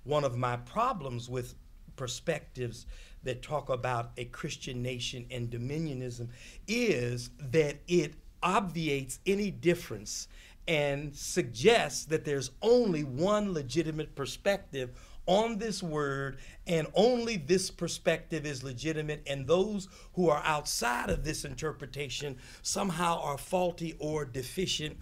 One of my problems with perspectives that talk about a Christian nation and dominionism is that it obviates any difference and suggests that there's only one legitimate perspective on this word, and only this perspective is legitimate, and those who are outside of this interpretation somehow are faulty or deficient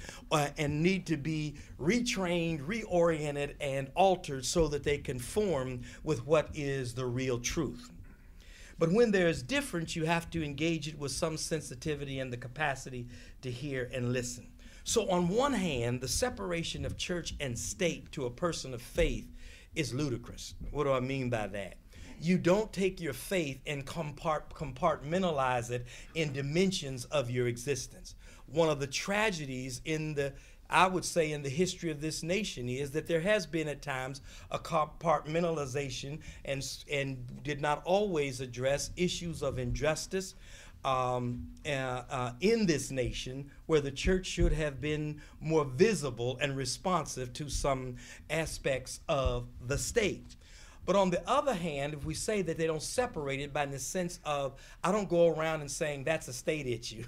and need to be retrained, reoriented, and altered so that they conform with what is the real truth. But when there is difference, you have to engage it with some sensitivity and the capacity to hear and listen. So on one hand, the separation of church and state to a person of faith is ludicrous. What do I mean by that? You don't take your faith and compartmentalize it in dimensions of your existence. One of the tragedies I would say in the history of this nation is that there has been at times a compartmentalization and did not always address issues of injustice in this nation, where the church should have been more visible and responsive to some aspects of the state. But on the other hand, if we say that they don't separate it by the sense of, I don't go around and saying that's a state issue,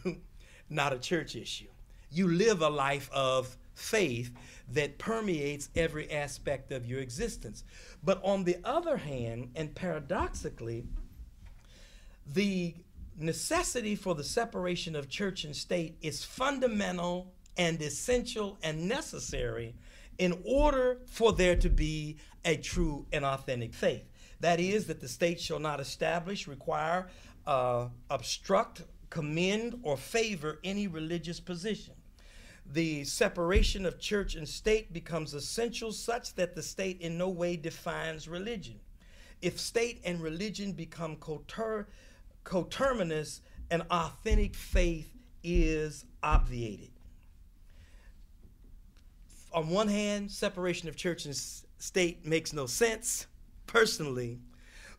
not a church issue. You live a life of faith that permeates every aspect of your existence. But on the other hand, and paradoxically, the necessity for the separation of church and state is fundamental and essential and necessary in order for there to be a true and authentic faith. That is, that the state shall not establish, require, obstruct, commend, or favor any religious position. The separation of church and state becomes essential such that the state in no way defines religion. If state and religion become coterminous, an authentic faith is obviated. On one hand, separation of church and state makes no sense personally,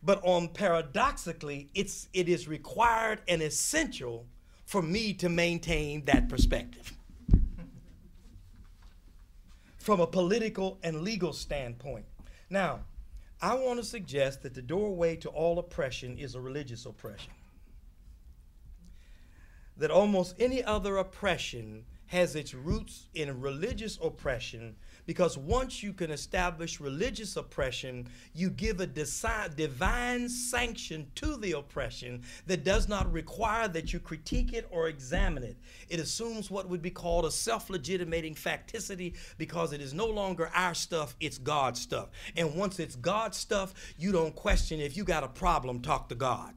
but paradoxically, it is required and essential for me to maintain that perspective. From a political and legal standpoint. Now, I want to suggest that the doorway to all oppression is a religious oppression. That almost any other oppression has its roots in religious oppression, because once you can establish religious oppression, you give a divine sanction to the oppression that does not require that you critique it or examine it. It assumes what would be called a self-legitimating facticity, because it is no longer our stuff, it's God's stuff. And once it's God's stuff, you don't question. If you got a problem, talk to God.